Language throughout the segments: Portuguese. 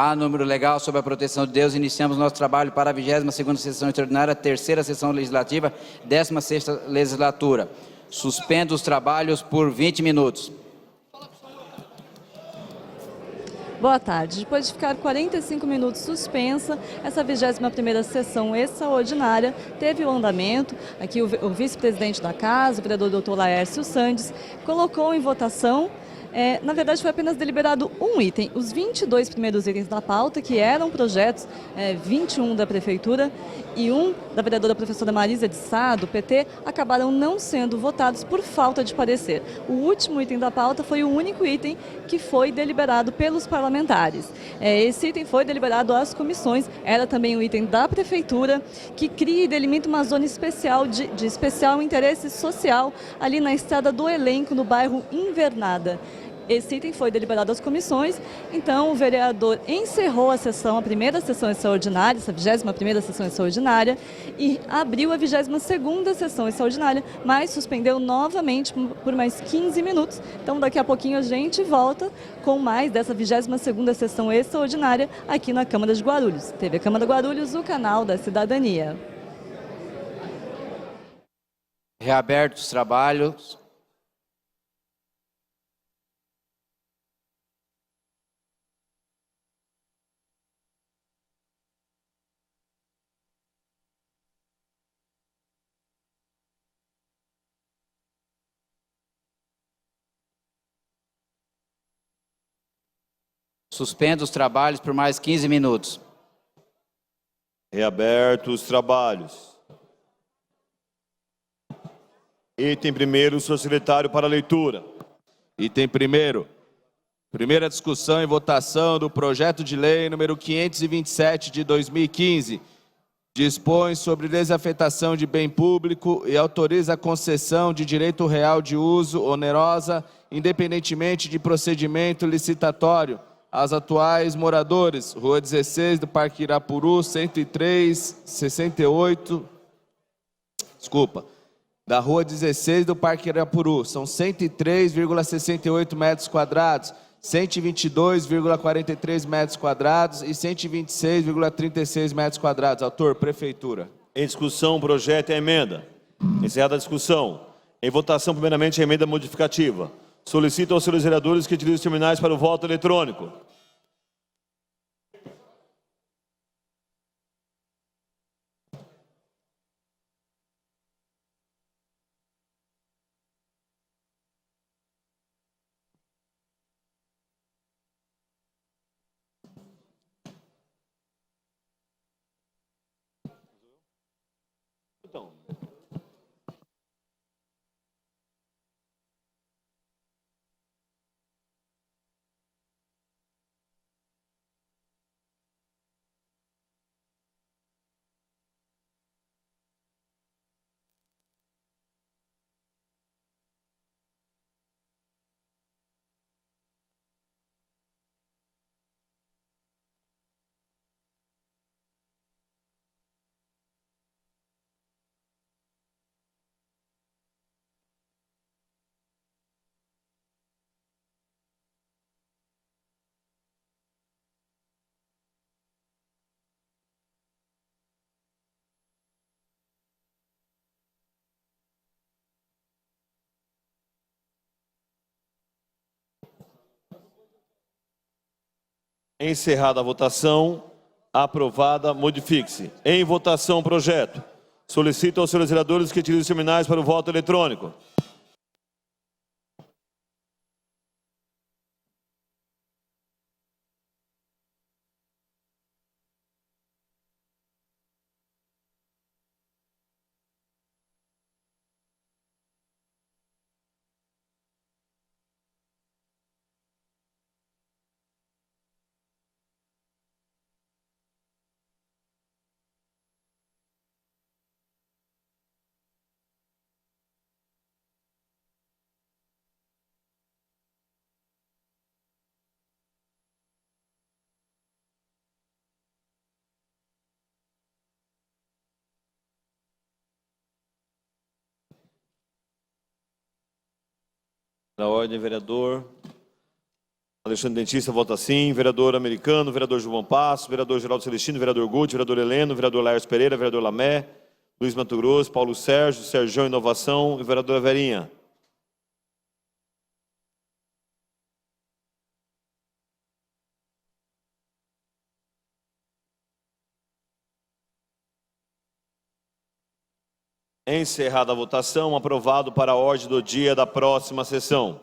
A, número legal, sob a proteção de Deus, iniciamos nosso trabalho para a 22ª sessão extraordinária, terceira sessão legislativa, 16ª legislatura. Suspendo os trabalhos por 20 minutos. Boa tarde. Depois de ficar 45 minutos suspensa, essa 21ª sessão extraordinária teve o andamento. Aqui o vice-presidente da Casa, o vereador Dr. Laércio Sandes, colocou em votação. Na verdade, foi apenas deliberado um item. Os 22 primeiros itens da pauta, que eram projetos, 21 da Prefeitura e um da vereadora professora Marisa de Sá, do PT, acabaram não sendo votados por falta de parecer. O último item da pauta foi o único item que foi deliberado pelos parlamentares. Esse item foi deliberado às comissões, era também um item da Prefeitura, que cria e delimita uma zona especial de especial interesse social ali na estrada do Elenco, no bairro Invernada. Esse item foi deliberado às comissões, então o vereador encerrou a sessão, a primeira sessão extraordinária, essa 21ª sessão extraordinária, e abriu a 22ª sessão extraordinária, mas suspendeu novamente por mais 15 minutos. Então daqui a pouquinho a gente volta com mais dessa 22ª sessão extraordinária aqui na Câmara de Guarulhos. TV Câmara de Guarulhos, o canal da cidadania. Reabertos os trabalhos. Suspendo os trabalhos por mais 15 minutos. Reabertos os trabalhos. Item primeiro, senhor secretário, para leitura. Item primeiro. Primeira discussão e votação do projeto de lei número 527 de 2015. Dispõe sobre desafetação de bem público e autoriza a concessão de direito real de uso onerosa, independentemente de procedimento licitatório, aos atuais moradores, Rua 16 do Parque Irapuru, 103,68, da Rua 16 do Parque Irapuru, são 103,68 metros quadrados, 122,43 metros quadrados e 126,36 metros quadrados. Autor, Prefeitura. Em discussão, o projeto e a emenda. Encerrada a discussão. Em votação, primeiramente, a emenda modificativa. Solicito aos senhores vereadores que utilizem os terminais para o voto eletrônico. Encerrada a votação, aprovada, modifique-se. Em votação, o projeto. Solicito aos senhores vereadores que utilizem os terminais para o voto eletrônico. Da ordem, vereador. Alexandre Dentista vota sim. Vereador Americano, vereador João Passos, vereador Geraldo Celestino, vereador Guti, vereador Heleno, vereador Laércio Pereira, vereador Lamé, Luiz Mato Grosso, Paulo Sérgio, Sergião Inovação e vereadora Verinha. Encerrada a votação, aprovado para a ordem do dia da próxima sessão.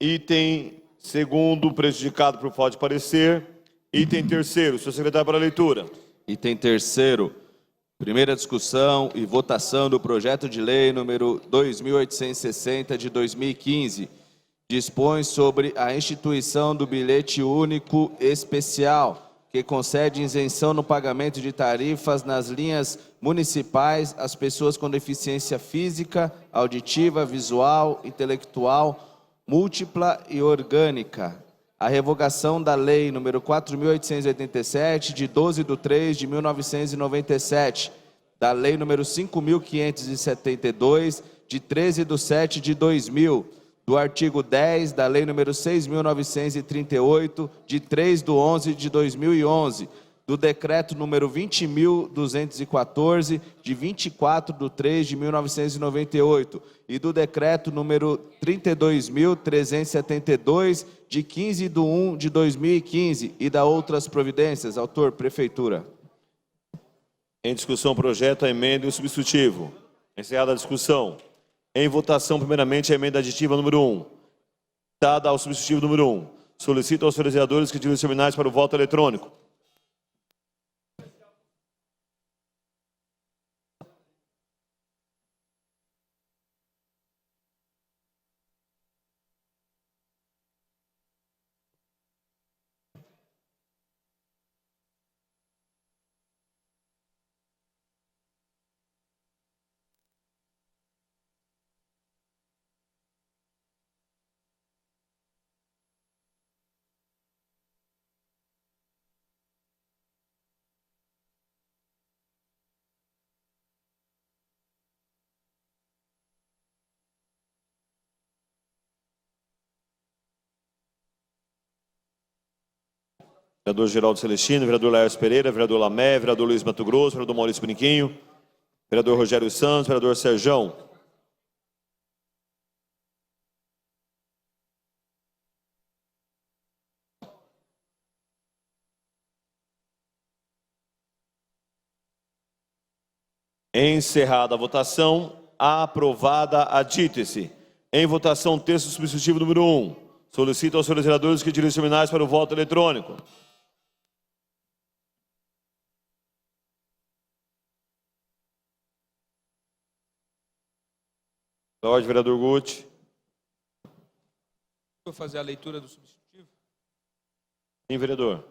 Item segundo, prejudicado por falta de parecer. Item terceiro, senhor secretário para a leitura. Item terceiro, primeira discussão e votação do projeto de lei número 2.860 de 2015. Dispõe sobre a instituição do bilhete único especial, que concede isenção no pagamento de tarifas nas linhas municipais às pessoas com deficiência física, auditiva, visual, intelectual, múltipla e orgânica. A revogação da Lei nº 4.887, de 12/3/1997, da Lei nº 5.572, de 13/7/2000, do artigo 10 da Lei nº 6.938, de 3/11/2011, do Decreto nº 20.214, de 24/3/1998, e do Decreto nº 32.372, de 15/1/2015, e da outras providências. Autor, Prefeitura. Em discussão, projeto, a emenda e o substitutivo. Encerrada a discussão. Em votação, primeiramente, a emenda aditiva número 1. Dada ao substitutivo número 1. Solicito aos senhores vereadores que tirem os terminais para o voto eletrônico. Vereador Geraldo Celestino, vereador Laércio Pereira, vereador Lamé, vereador Luiz Mato Grosso, vereador Maurício Boniquinho, vereador Rogério Santos, vereador Sergião. Encerrada a votação, aprovada a dítese. Em votação, texto substitutivo número 1. Solicito aos senhores vereadores que tirem os terminais para o voto eletrônico. Da ordem, vereador Guti. Vou fazer a leitura do substitutivo? Sim, vereador.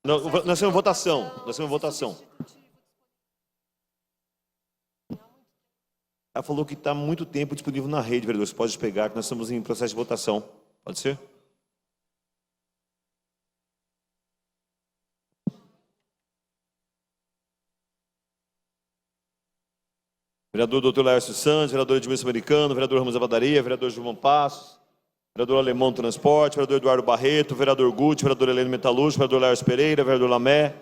Não, nós temos votação. Nós temos votação. Ela falou que está há muito tempo disponível na rede, vereador. Você pode pegar, que nós estamos em processo de votação. Pode ser? Vereador Dr. Laércio Santos, vereador Edmilson Americano, vereador Ramos da Padaria, vereador João Passos, vereador Alemão Transporte, vereador Eduardo Barreto, vereador Guti, vereador Heleno Metalúrgico, vereador Laércio Pereira, vereador Lamé,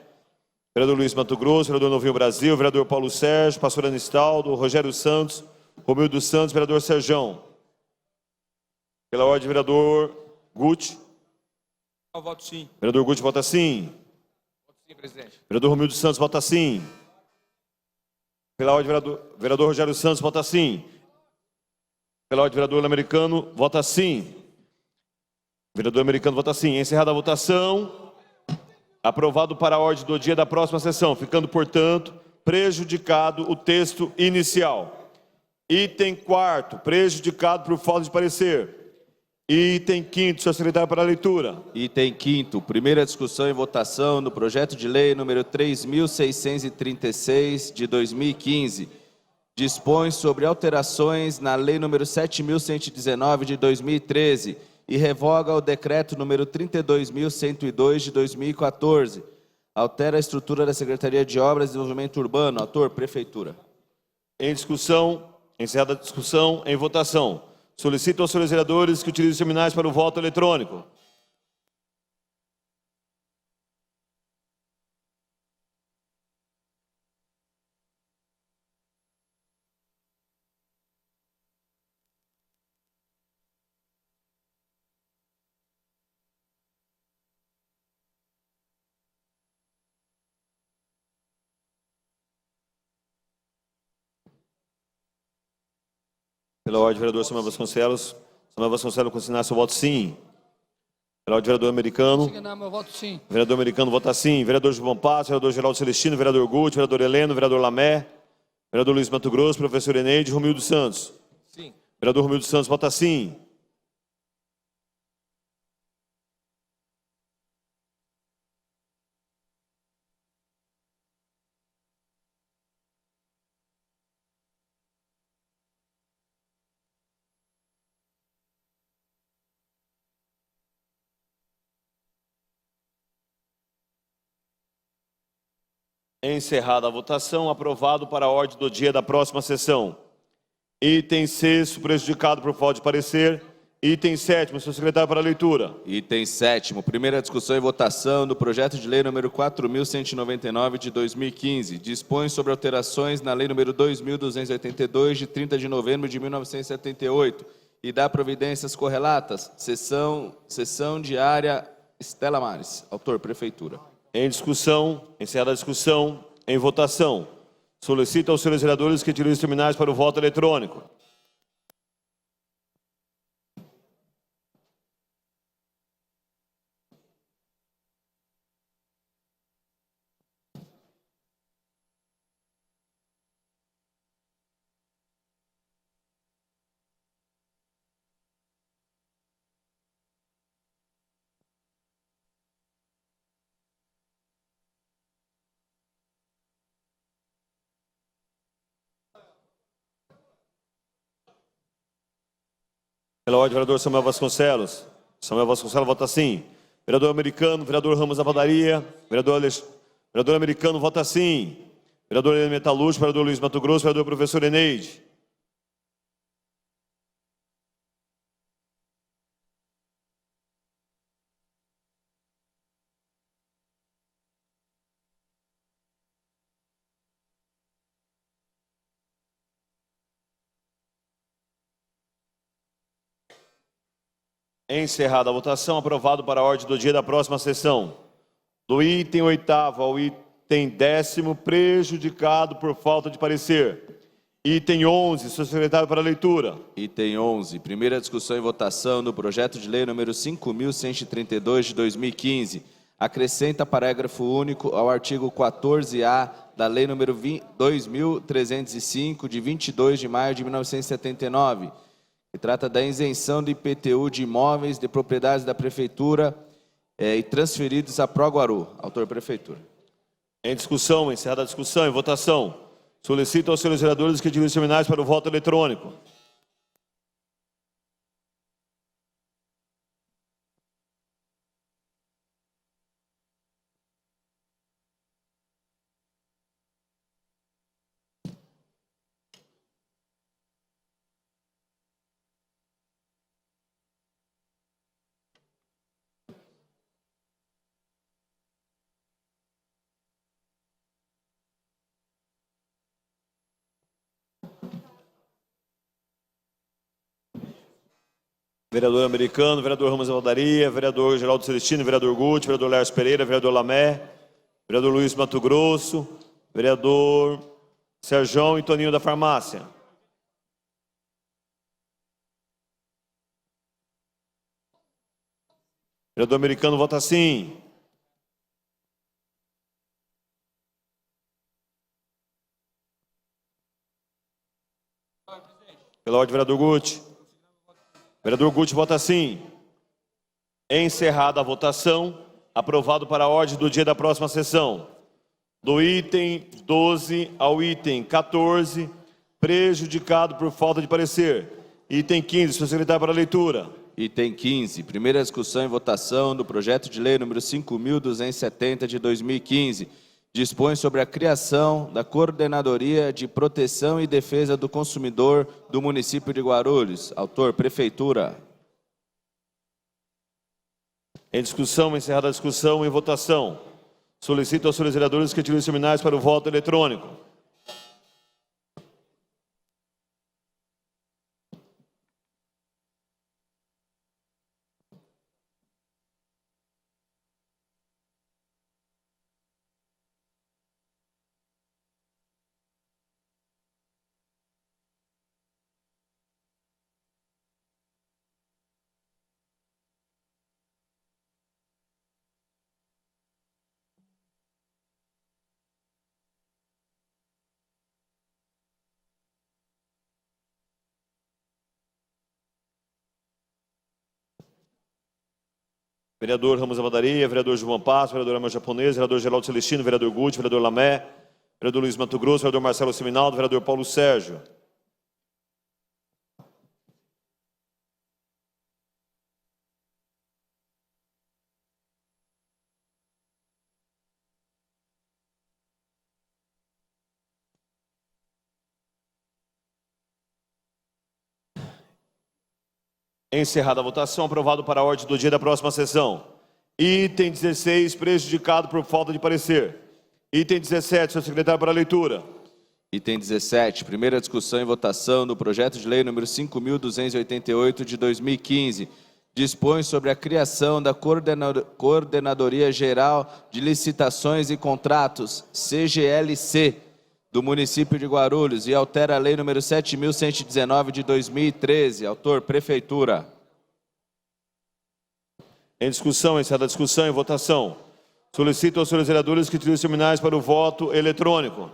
vereador Luiz Mato Grosso, vereador Novinho Brasil, vereador Paulo Sérgio, pastor Anistaldo, Rogério Santos, Romildo Santos, vereador Sergião. Pela ordem, vereador Guti. Eu voto sim. Vereador Guti vota sim. Voto sim, presidente. Vereador Romildo Santos vota sim. Pela ordem, vereador Rogério Santos vota sim. Pela ordem, vereador Americano vota sim. Vereador Americano vota sim. Encerrada a votação. Aprovado para a ordem do dia da próxima sessão, ficando, portanto, prejudicado o texto inicial. Item 4º, prejudicado por falta de parecer. Item 5º, senhor secretário para a leitura. Item 5º, primeira discussão e votação do projeto de lei número 3.636 de 2015. Dispõe sobre alterações na lei número 7.119 de 2013 e revoga o decreto número 32.102 de 2014. Altera a estrutura da Secretaria de Obras e Desenvolvimento Urbano. Autor, Prefeitura. Em discussão, encerrada a discussão, em votação. Solicito aos senhores vereadores que utilizem os terminais para o voto eletrônico. Pela ordem, vereador Samuel Vasconcelos. Samuel Vasconcelos consignar seu voto sim. Pela ordem, vereador Americano. Consignar meu voto sim. Vereador Americano vota sim. Vereador João Passo, vereador Geraldo Celestino, vereador Guti, vereador Heleno, vereador Lamé, vereador Luiz Mato Grosso, professor Eneide, Romildo Santos. Sim. Vereador Romildo Santos vota sim. Encerrada a votação, aprovado para a ordem do dia da próxima sessão. Item 6, prejudicado por falta de parecer. Item 7º, senhor secretário, para a leitura. Item 7º, primeira discussão e votação do projeto de lei número 4.199 de 2015. Dispõe sobre alterações na lei número 2.282 de 30 de novembro de 1978 e dá providências correlatas. Sessão diária Estela Mares. Autor, Prefeitura. Em discussão, encerrada a discussão, em votação. Solicito aos senhores vereadores que utilizem os terminais para o voto eletrônico. Pela ordem, vereador Samuel Vasconcelos. Samuel Vasconcelos vota sim. Vereador Americano, vereador Ramos da Padaria, vereador Americano vota sim. Vereador Heleno Metalúrgico, vereador Luiz Mato Grosso, vereador professor Eneide. Encerrada a votação, aprovado para a ordem do dia da próxima sessão. Do item 8º ao item 10º, prejudicado por falta de parecer. Item 11, senhor secretário, para a leitura. Item 11, primeira discussão e votação do projeto de lei número 5.132 de 2015. Acrescenta parágrafo único ao artigo 14A da lei número 2.305 de 22 de maio de 1979. Que trata da isenção do IPTU de imóveis de propriedades da Prefeitura e transferidos a Proguaru. Autor, Prefeitura. Em discussão, encerrada a discussão, em votação. Solicito aos senhores vereadores que utilizem os terminais para o voto eletrônico. Vereador Americano, vereador Ramos da Padaria, vereador Geraldo Celestino, vereador Guti, vereador Lércio Pereira, vereador Lamé, vereador Luiz Mato Grosso, vereador Serjão e Toninho da Farmácia. Vereador Americano vota sim. Pela ordem, vereador Guti. Vereador Guti vota sim. Encerrada a votação, aprovado para a ordem do dia da próxima sessão. Do item 12 ao item 14, prejudicado por falta de parecer. Item 15, senhor secretário, para a leitura. Item 15, primeira discussão e votação do projeto de lei número 5.270 de 2015. dispõe sobre a criação da Coordenadoria de Proteção e Defesa do Consumidor do município de Guarulhos. Autor, Prefeitura. Em discussão, encerrada a discussão, em votação. Solicito aos senhores vereadores que tirem os terminais para o voto eletrônico. Vereador Ramos da Padaria, vereador João Passo, vereador Amel Japonês, vereador Geraldo Celestino, vereador Guti, vereador Lamé, vereador Luiz Mato Grosso, vereador Marcelo Seminaldo, vereador Paulo Sérgio. Encerrada a votação, aprovado para a ordem do dia da próxima sessão. Item 16, prejudicado por falta de parecer. Item 17, senhor secretário, para a leitura. Item 17, primeira discussão e votação do projeto de lei número 5.288 de 2015. Dispõe sobre a criação da Coordenadoria Geral de Licitações e Contratos, CGLC, do município de Guarulhos e altera a lei número 7.119 de 2013. Autor, Prefeitura. Em discussão, encerrada a discussão, em votação. Solicito aos senhores vereadores que tirem os terminais para o voto eletrônico.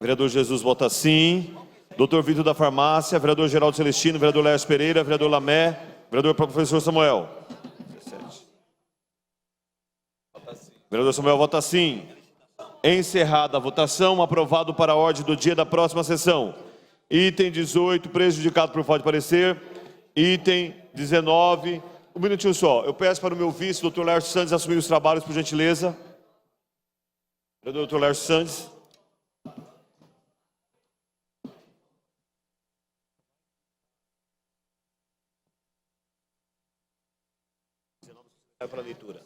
Vereador Jesus vota sim. Doutor Vitor da Farmácia, vereador Geraldo Celestino, vereador Léo Pereira, vereador Lamé, vereador professor Samuel. 17. Vereador Samuel vota sim. Encerrada a votação, aprovado para a ordem do dia da próxima sessão. Item 18, prejudicado por falta de parecer. Item 19, um minutinho só. Eu peço para o meu vice, doutor Lércio Santos, assumir os trabalhos, por gentileza. Vereador doutor Lércio Santos. Para a leitura.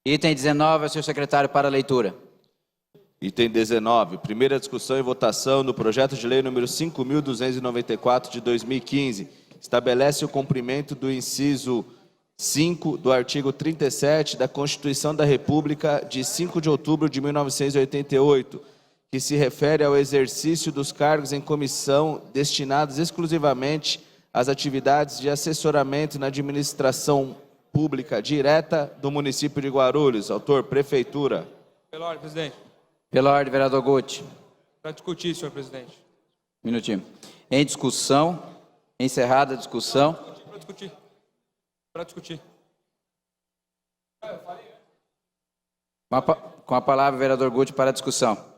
Item 19, senhor secretário, para a leitura. Item 19, primeira discussão e votação do projeto de lei número 5.294 de 2015. Estabelece o cumprimento do inciso 5 do artigo 37 da Constituição da República de 5 de outubro de 1988, que se refere ao exercício dos cargos em comissão destinados exclusivamente às atividades de assessoramento na administração pública direta do município de Guarulhos. Autor, Prefeitura. Pela ordem, presidente. Pela ordem, vereador Guti. Para discutir, senhor presidente. Minutinho. Em discussão, encerrada a discussão. Para discutir. Para discutir. Com a palavra, vereador Guti, para a discussão.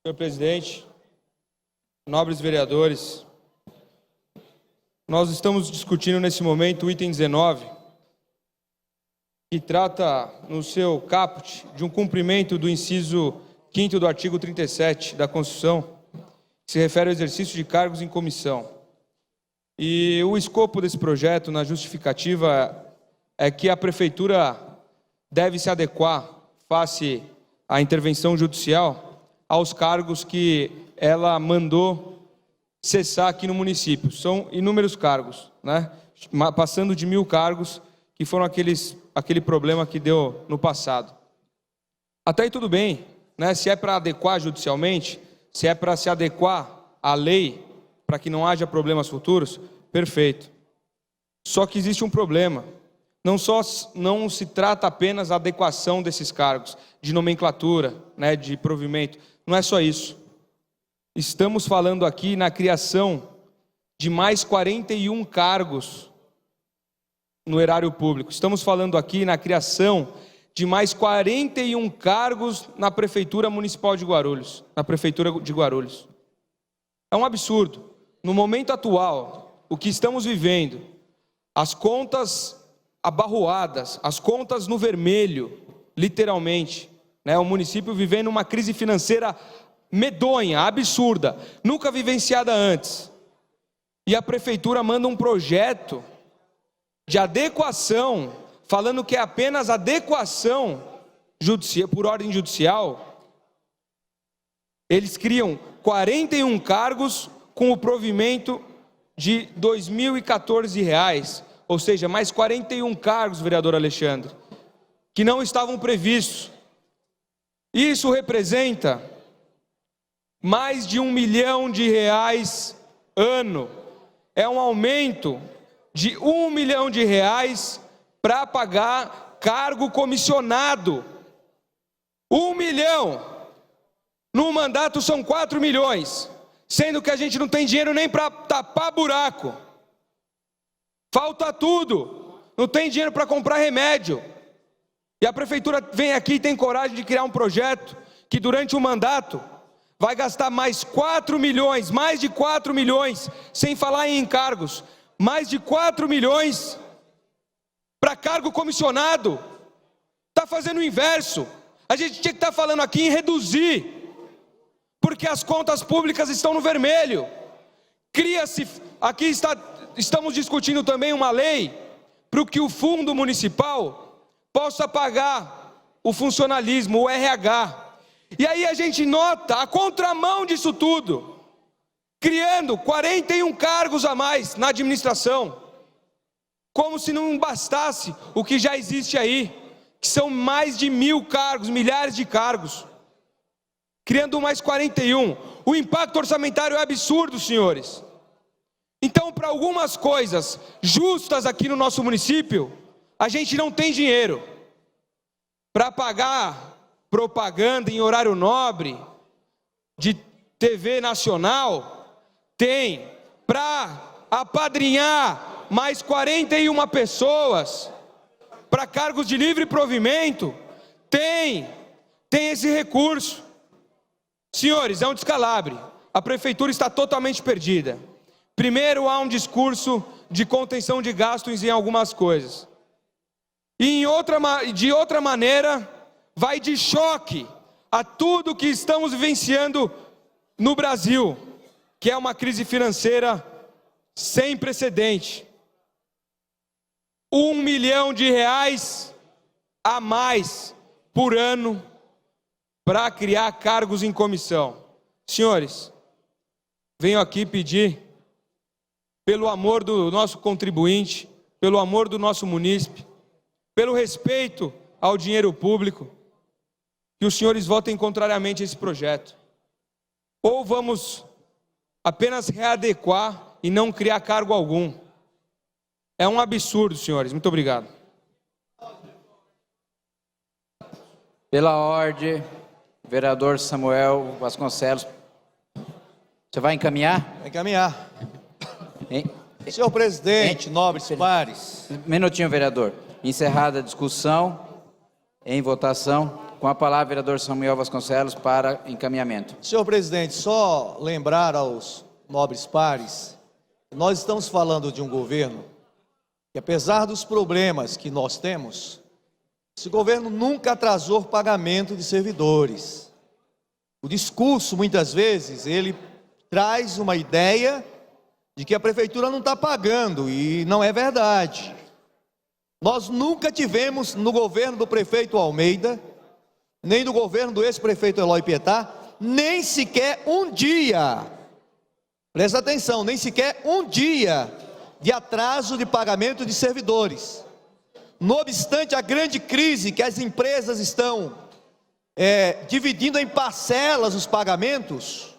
Senhor presidente, nobres vereadores, Nós estamos discutindo nesse momento o item 19, que trata no seu caput de um cumprimento do inciso 5º do artigo 37 da Constituição, que se refere ao exercício de cargos em comissão. E o escopo desse projeto, na justificativa, é que a Prefeitura deve se adequar, face à intervenção judicial, aos cargos que ela mandou cessar aqui no município. São inúmeros cargos, né? Passando de 1.000 cargos, que foram aquele problema que deu no passado. Até aí tudo bem, né? Se é para adequar judicialmente, se é para se adequar à lei, para que não haja problemas futuros, perfeito. Só que existe um problema. Não se trata apenas da adequação desses cargos, de nomenclatura, né, de provimento. Não é só isso. Estamos falando aqui na criação de mais 41 cargos no erário público. Estamos falando aqui na criação de mais 41 cargos na Prefeitura Municipal de Guarulhos, na Prefeitura de Guarulhos. É um absurdo. No momento atual, o que estamos vivendo, as contas abarroadas, as contas no vermelho, literalmente, né? O município vivendo uma crise financeira medonha, absurda, nunca vivenciada antes. E a Prefeitura manda um projeto de adequação, falando que é apenas adequação por ordem judicial. Eles criam 41 cargos com o provimento de R$ 2.014, ou seja, mais 41 cargos, vereador Alexandre, que não estavam previstos. Isso representa mais de R$ 1 milhão ano. É um aumento de R$ 1 milhão para pagar cargo comissionado. 1 milhão. No mandato são 4 milhões, sendo que a gente não tem dinheiro nem para tapar buraco. Falta tudo. Não tem dinheiro para comprar remédio. E a Prefeitura vem aqui e tem coragem de criar um projeto que durante o mandato vai gastar mais 4 milhões, mais de 4 milhões, sem falar em encargos, mais de 4 milhões para cargo comissionado. Está fazendo o inverso. A gente tinha que estar falando aqui em reduzir, porque as contas públicas estão no vermelho. Cria-se, estamos discutindo também uma lei para que o fundo municipal possa pagar o funcionalismo, o RH. E aí a gente nota a contramão disso tudo, criando 41 cargos a mais na administração, como se não bastasse o que já existe aí, que são mais de 1.000 cargos, milhares de cargos, criando mais 41. O impacto orçamentário é absurdo, senhores. Então, para algumas coisas justas aqui no nosso município, a gente não tem dinheiro para pagar propaganda em horário nobre de TV nacional. Tem para apadrinhar mais 41 pessoas para cargos de livre provimento. Tem esse recurso. Senhores, é um descalabro. A Prefeitura está totalmente perdida. Primeiro, há um discurso de contenção de gastos em algumas coisas. E de outra maneira, vai de choque a tudo que estamos vivenciando no Brasil, que é uma crise financeira sem precedente. R$ 1 milhão a mais por ano para criar cargos em comissão. Senhores, venho aqui pedir, pelo amor do nosso contribuinte, pelo amor do nosso munícipe, pelo respeito ao dinheiro público, que os senhores votem contrariamente a esse projeto. Ou vamos apenas readequar e não criar cargo algum. É um absurdo, senhores. Muito obrigado. Pela ordem, vereador Samuel Vasconcelos. Você vai encaminhar? Vai encaminhar. Hein? Senhor presidente, nobres pares. Minutinho, vereador. Encerrada a discussão, em votação. Com a palavra, vereador Samuel Vasconcelos, para encaminhamento. Senhor presidente, só lembrar aos nobres pares nós estamos falando de um governo que, apesar dos problemas que nós temos, esse governo nunca atrasou o pagamento de servidores. O discurso, muitas vezes, ele traz uma ideia de que a prefeitura não está pagando, e não é verdade. Nós nunca tivemos no governo do prefeito Almeida, nem do governo do ex-prefeito Eloy Pietá, nem sequer um dia, presta atenção, nem sequer um dia de atraso de pagamento de servidores. Não obstante a grande crise que as empresas estão dividindo em parcelas os pagamentos,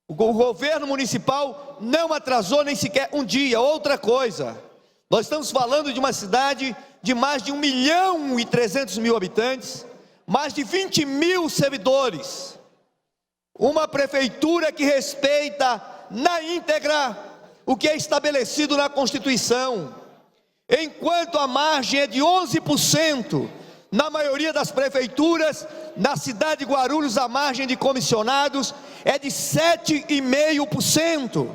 o governo municipal não atrasou nem sequer um dia. Outra coisa, nós estamos falando de uma cidade de mais de 1.300.000 habitantes, mais de 20 mil servidores, uma prefeitura que respeita na íntegra o que é estabelecido na Constituição, enquanto a margem é de 11%, na maioria das prefeituras, na cidade de Guarulhos a margem de comissionados é de 7,5%.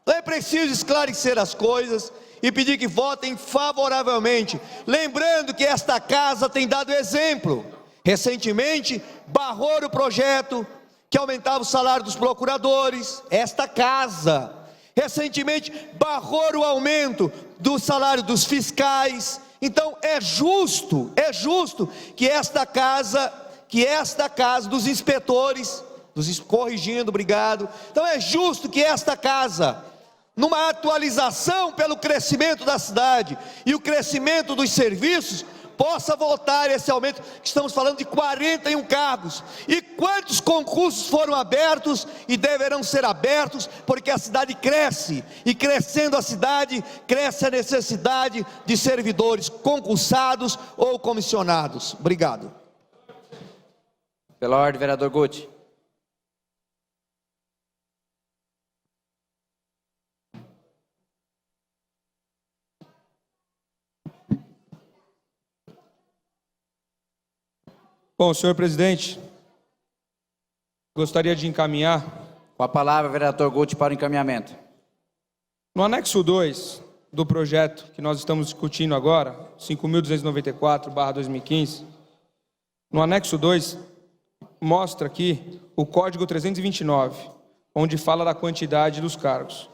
Então é preciso esclarecer as coisas e pedir que votem favoravelmente, lembrando que esta casa tem dado exemplo. Recentemente barrou o projeto que aumentava o salário dos procuradores, esta casa. Recentemente barrou o aumento do salário dos fiscais. Então é justo que esta casa dos inspetores, corrigindo, obrigado. Então é justo que esta casa, numa atualização pelo crescimento da cidade e o crescimento dos serviços, possa votar esse aumento, que estamos falando de 41 cargos. E quantos concursos foram abertos e deverão ser abertos, porque a cidade cresce, e crescendo a cidade, cresce a necessidade de servidores concursados ou comissionados. Obrigado. Pela ordem, vereador Guti. Bom, senhor presidente, gostaria de encaminhar. Com a palavra, vereador Guti, para o encaminhamento. No anexo 2 do projeto que nós estamos discutindo agora, 5.294/2015, no anexo 2, mostra aqui o código 329, onde fala da quantidade dos cargos.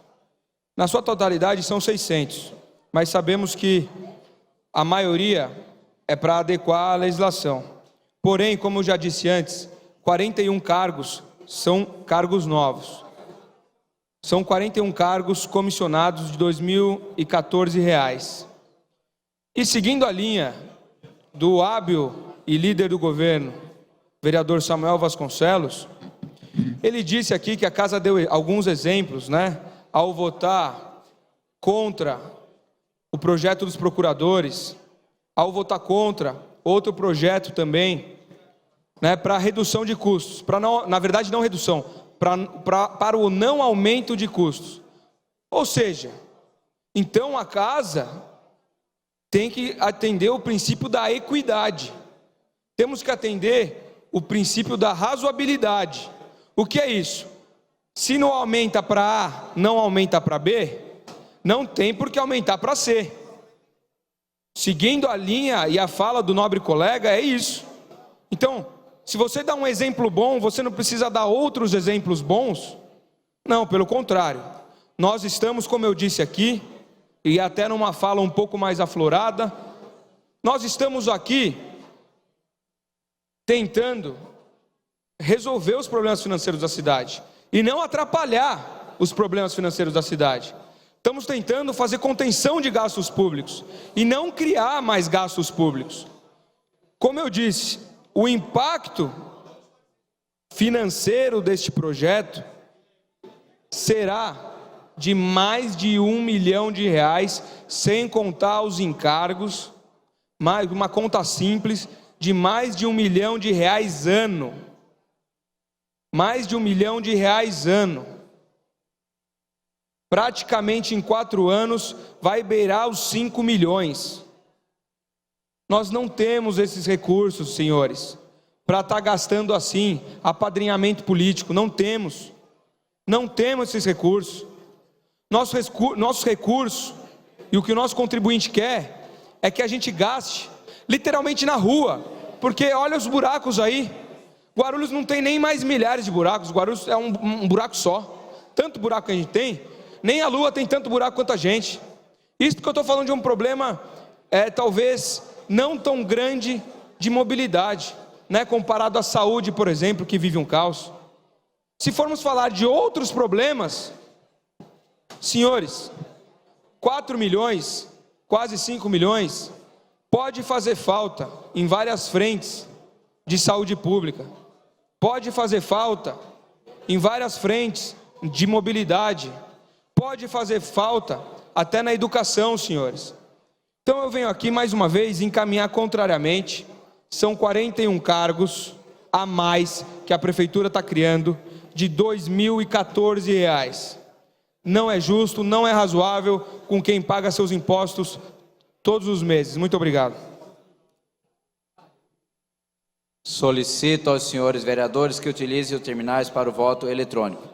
Na sua totalidade são 600, mas sabemos que a maioria é para adequar a legislação. Porém, como eu já disse antes, 41 cargos são cargos novos. São 41 cargos comissionados de R$ 2.014. E seguindo a linha do hábil e líder do governo, vereador Samuel Vasconcelos, ele disse aqui que a casa deu alguns exemplos, ao votar contra o projeto dos procuradores, ao votar contra outro projeto também, para redução de custos, na verdade não redução, para o não aumento de custos. Ou seja, então a casa tem que atender o princípio da equidade, temos que atender o princípio da razoabilidade. O que é isso? Se não aumenta para A, não aumenta para B, não tem por que aumentar para C. Seguindo a linha e a fala do nobre colega, é isso. Então, se você dá um exemplo bom, você não precisa dar outros exemplos bons? Não, pelo contrário. Nós estamos, como eu disse aqui, e até numa fala um pouco mais aflorada, nós estamos aqui tentando resolver os problemas financeiros da cidade e não atrapalhar os problemas financeiros da cidade. Estamos tentando fazer contenção de gastos públicos e não criar mais gastos públicos. Como eu disse, o impacto financeiro deste projeto será de mais de R$ 1 milhão, sem contar os encargos, mais uma conta simples de mais de R$ 1 milhão ano. Mais de R$ 1 milhão ano. Praticamente em 4 anos vai beirar os 5 milhões. Nós não temos esses recursos, senhores, para estar gastando assim, apadrinhamento político, não temos esses recursos. nossos recursos e o que o nosso contribuinte quer é que a gente gaste literalmente na rua, porque olha os buracos aí. Guarulhos não tem nem mais milhares de buracos, Guarulhos é um buraco só. Tanto buraco que a gente tem, nem a Lua tem tanto buraco quanto a gente. Isso porque eu estou falando de um problema, talvez não tão grande de mobilidade, né, comparado à saúde, por exemplo, que vive um caos. Se formos falar de outros problemas, senhores, 4 milhões, quase 5 milhões, pode fazer falta em várias frentes de saúde pública, pode fazer falta em várias frentes de mobilidade, pode fazer falta até na educação, senhores. Então eu venho aqui mais uma vez encaminhar contrariamente. São 41 cargos a mais que a prefeitura está criando, de R$ 2.014. Não é justo, não é razoável com quem paga seus impostos todos os meses. Muito obrigado. Solicito aos senhores vereadores que utilizem os terminais para o voto eletrônico.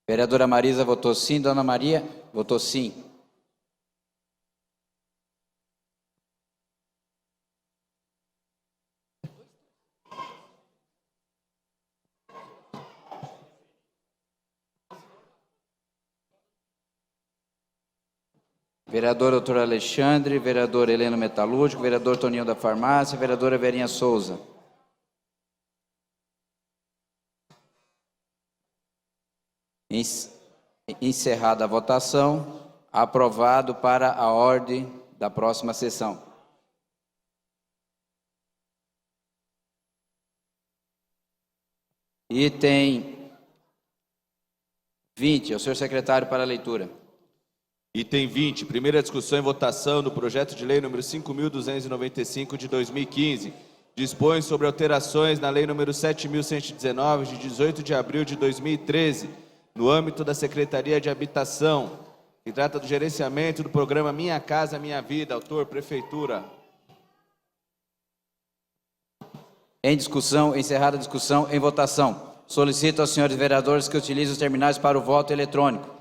Vereadora Marisa votou sim. Dona Maria votou sim. Vereador doutor Alexandre, vereador Heleno Metalúrgico, vereador Toninho da Farmácia, vereadora Verinha Souza. Encerrada a votação, aprovado para a ordem da próxima sessão. Item 20, ao senhor secretário para a leitura. Item 20, primeira discussão e votação do projeto de lei número 5.295 de 2015. Dispõe sobre alterações na lei número 7.119 de 18 de abril de 2013, no âmbito da Secretaria de Habitação, que trata do gerenciamento do programa Minha Casa Minha Vida. Autor, Prefeitura. Em discussão, encerrada a discussão, em votação. Solicito aos senhores vereadores que utilizem os terminais para o voto eletrônico.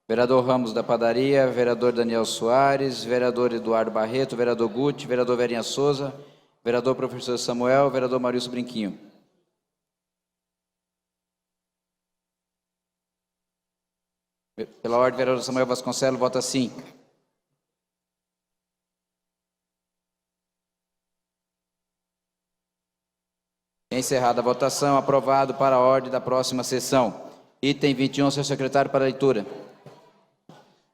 Vereador Ramos da Padaria, vereador Daniel Soares, vereador Eduardo Barreto, vereador Guti, vereador Verinha Souza, vereador professor Samuel, vereador Marilson Brinquinho. Pela ordem, vereador Samuel Vasconcelos vota sim. Encerrada a votação, aprovado para a ordem da próxima sessão. Item 21, senhor secretário para a leitura.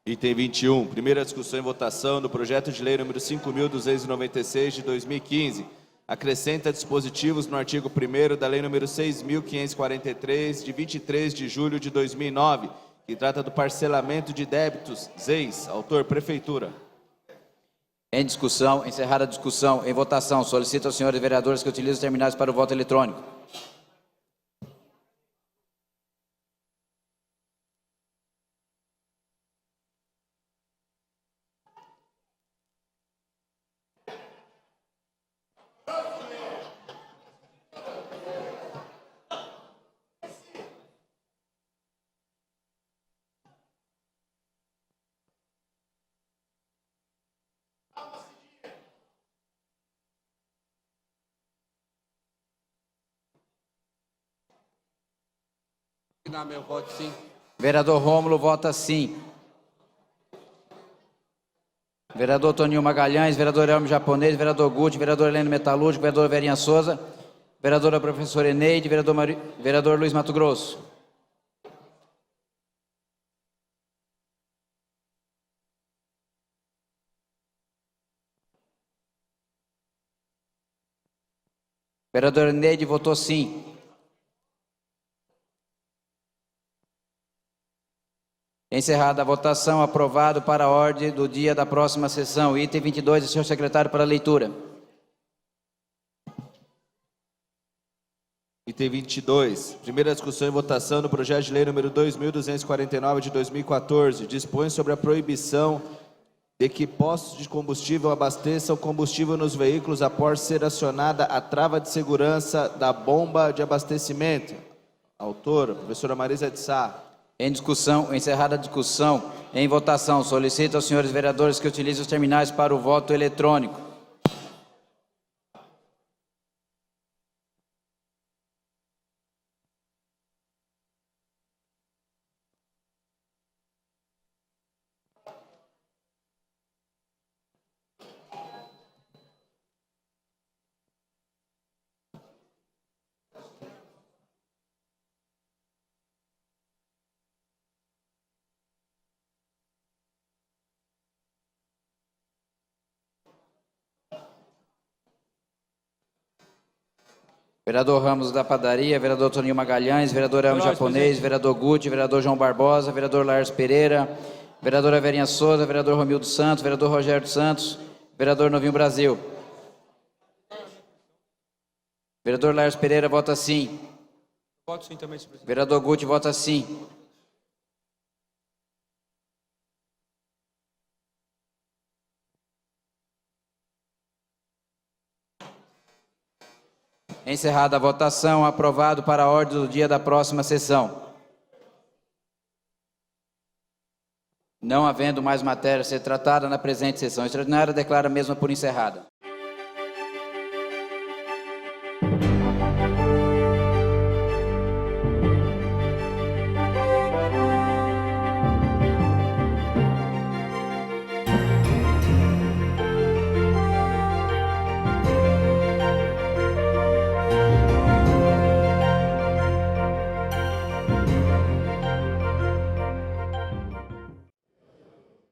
Item 21, primeira discussão e votação do projeto de lei número 5.296 de 2015. Acrescenta dispositivos no artigo 1º da lei número 6.543 de 23 de julho de 2009, que trata do parcelamento de débitos ZEIS. Autor, Prefeitura. Em discussão, encerrada a discussão, em votação, solicito aos senhores vereadores que utilizem os terminais para o voto eletrônico. confirmar meu voto sim. Vereador Rômulo vota sim. Vereador Toninho Magalhães, vereador Elmo Japonês, vereador Guti, vereador Heleno Metalúrgico, vereador Verinha Souza, vereadora professora Eneide, vereador Luiz Mato Grosso. Vereadora Eneide votou sim. Encerrada a votação, aprovado para a ordem do dia da próxima sessão. Item 22, senhor secretário, para leitura. Item 22. Primeira discussão e votação do projeto de lei número 2.249 de 2014. Dispõe sobre a proibição de que postos de combustível abasteçam combustível nos veículos após ser acionada a trava de segurança da bomba de abastecimento. Autora, professora Marisa de Sá. Em discussão, encerrada a discussão, em votação, solicito aos senhores vereadores que utilizem os terminais para o voto eletrônico. Vereador Ramos da Padaria, vereador Toninho Magalhães, vereador Elmo Japonês, vereador Guti, vereador João Barbosa, vereador Lars Pereira, vereadora Verinha Souza, vereador Romildo Santos, vereador Rogério dos Santos, vereador Novinho Brasil. Vereador Lars Pereira vota sim. Voto sim também, senhor presidente. Vereador Guti vota sim. Encerrada a votação, aprovado para a ordem do dia da próxima sessão. Não havendo mais matéria a ser tratada na presente sessão extraordinária, declaro a mesma por encerrada.